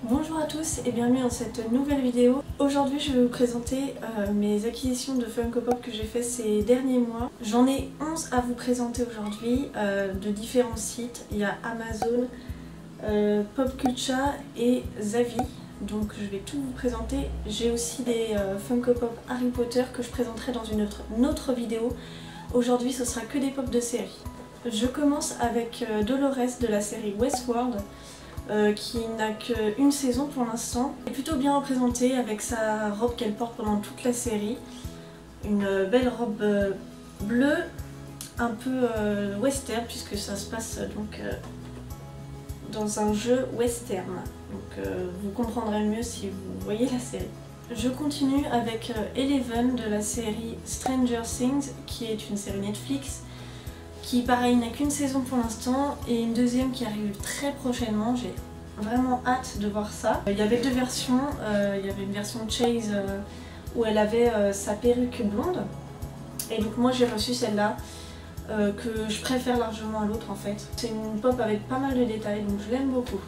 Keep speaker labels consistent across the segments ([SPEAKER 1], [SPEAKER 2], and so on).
[SPEAKER 1] Bonjour à tous et bienvenue dans cette nouvelle vidéo. Aujourd'hui je vais vous présenter mes acquisitions de Funko Pop que j'ai fait ces derniers mois. J'en ai 11 à vous présenter aujourd'hui de différents sites. Il y a Amazon, Popcultcha et Zavvi. Donc je vais tout vous présenter. J'ai aussi des Funko Pop Harry Potter que je présenterai dans une autre vidéo. Aujourd'hui ce sera que des pop de série. Je commence avec Dolores de la série Westworld. Qui n'a qu'une saison pour l'instant. Elle est plutôt bien représentée avec sa robe qu'elle porte pendant toute la série. Une belle robe bleue, un peu western puisque ça se passe donc dans un jeu western. Donc vous comprendrez mieux si vous voyez la série. Je continue avec Eleven de la série Stranger Things qui est une série Netflix. Qui pareil n'a qu'une saison pour l'instant et une deuxième qui arrive très prochainement. J'ai vraiment hâte de voir ça. Il y avait deux versions, il y avait une version Chase où elle avait sa perruque blonde et donc moi j'ai reçu celle-là que je préfère largement à l'autre en fait. C'est une pop avec pas mal de détails donc je l'aime beaucoup.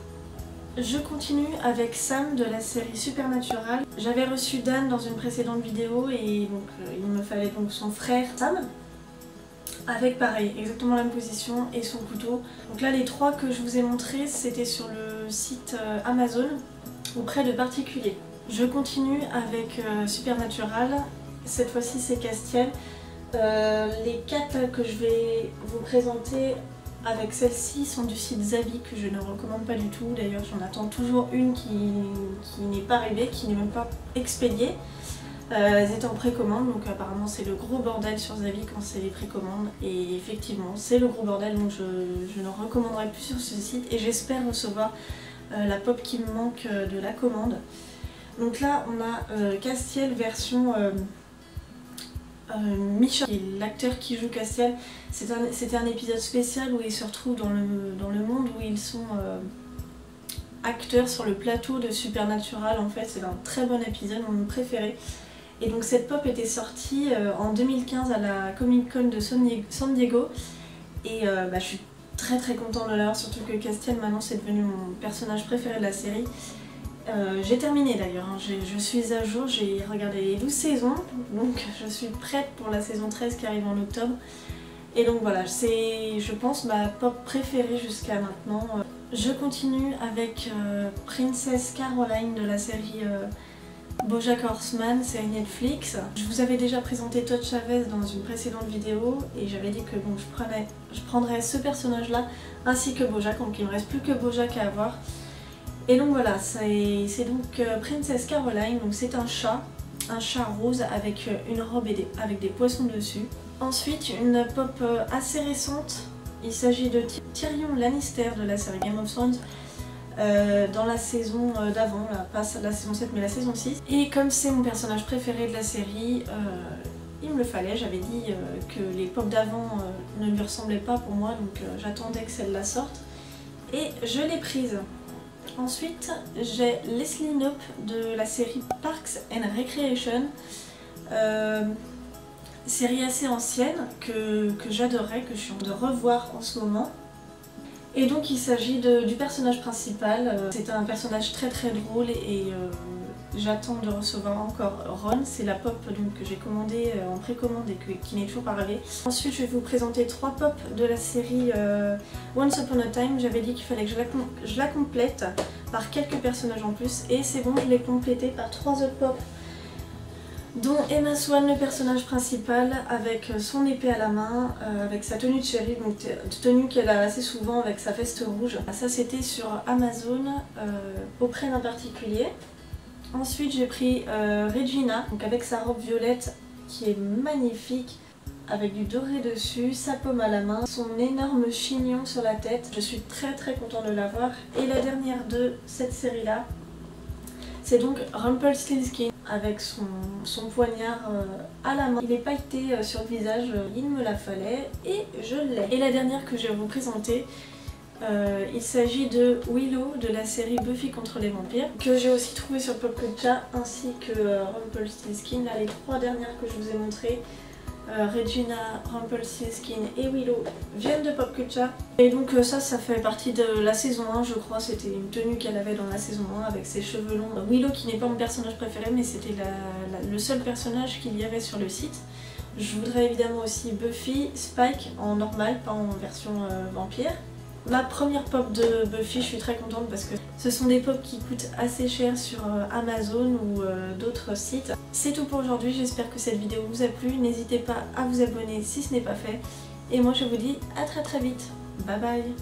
[SPEAKER 1] Je continue avec Sam de la série Supernatural. J'avais reçu Dan dans une précédente vidéo et donc il me fallait donc son frère Sam. Avec pareil, exactement la même position et son couteau. Donc là les trois que je vous ai montrés c'était sur le site Amazon auprès de particuliers. Je continue avec Supernatural, cette fois-ci c'est Castiel. Les quatre que je vais vous présenter avec celle-ci sont du site Zavvi que je ne recommande pas du tout. D'ailleurs j'en attends toujours une qui n'est pas arrivée, qui n'est même pas expédiée. Elles étaient en précommande, donc apparemment c'est le gros bordel sur Zavvi quand c'est les précommandes. Et effectivement, c'est le gros bordel, donc je ne recommanderai plus sur ce site. Et j'espère recevoir la pop qui me manque de la commande. Donc là, on a Castiel version Micha, qui est l'acteur qui joue Castiel. C'était un épisode spécial où ils se retrouvent dans le monde où ils sont acteurs sur le plateau de Supernatural. En fait, c'est un très bon épisode, mon préféré. Et donc cette pop était sortie en 2015 à la Comic Con de San Diego et je suis très contente de l'avoir, surtout que Castiel maintenant c'est devenu mon personnage préféré de la série. J'ai terminé d'ailleurs, hein. Je suis à jour, j'ai regardé les 12 saisons, donc je suis prête pour la saison 13 qui arrive en octobre. Et donc voilà, c'est je pense ma pop préférée jusqu'à maintenant. Je continue avec Princess Caroline de la série BoJack Horseman, série Netflix. Je vous avais déjà présenté Todd Chavez dans une précédente vidéo et j'avais dit que bon, je prendrais ce personnage là ainsi que BoJack, donc il ne me reste plus que BoJack à avoir. Et donc voilà, c'est donc Princess Caroline, donc c'est un chat rose avec une robe et avec des poissons dessus. Ensuite une pop assez récente, il s'agit de Tyrion Lannister de la série Game of Thrones. Dans la saison d'avant, pas la saison 7 mais la saison 6. Et comme c'est mon personnage préféré de la série, il me le fallait, j'avais dit que les pop d'avant ne lui ressemblaient pas pour moi, donc j'attendais que celle-là sorte. Et je l'ai prise. Ensuite j'ai Leslie Knope de la série Parks and Recreation. Série assez ancienne que j'adorais, que je suis en train de revoir en ce moment. Et donc il s'agit du personnage principal. C'est un personnage très drôle et j'attends de recevoir encore Ron. C'est la pop donc, que j'ai commandée en précommande et qui n'est toujours pas arrivée. Ensuite je vais vous présenter trois pop de la série Once Upon a Time. J'avais dit qu'il fallait que je la complète par quelques personnages en plus et c'est bon, je l'ai complétée par trois autres pop, dont Emma Swan, le personnage principal, avec son épée à la main, avec sa tenue de shérif, donc tenue qu'elle a assez souvent avec sa veste rouge. Ça c'était sur Amazon auprès d'un particulier. Ensuite j'ai pris Regina, donc avec sa robe violette qui est magnifique, avec du doré dessus, sa pomme à la main, son énorme chignon sur la tête. Je suis très contente de l'avoir. Et la dernière de cette série là, c'est donc Rumpelstiltskin avec son poignard à la main. Il est pailleté sur le visage, il me la fallait et je l'ai. Et la dernière que je vais vous présenter, il s'agit de Willow de la série Buffy contre les vampires, que j'ai aussi trouvé sur Popculcha, ainsi que Rumpelstiltskin. Là les trois dernières que je vous ai montrées Regina, Rumpelstiltskin et Willow viennent de Pop Culture. Et donc ça fait partie de la saison 1 je crois, c'était une tenue qu'elle avait dans la saison 1 avec ses cheveux longs. Willow qui n'est pas mon personnage préféré mais c'était le seul personnage qu'il y avait sur le site. Je voudrais évidemment aussi Buffy, Spike en normal, pas en version vampire. Ma première pop de Buffy, je suis très contente parce que ce sont des pops qui coûtent assez cher sur Amazon ou d'autres sites. C'est tout pour aujourd'hui, j'espère que cette vidéo vous a plu. N'hésitez pas à vous abonner si ce n'est pas fait. Et moi je vous dis à très vite. Bye bye.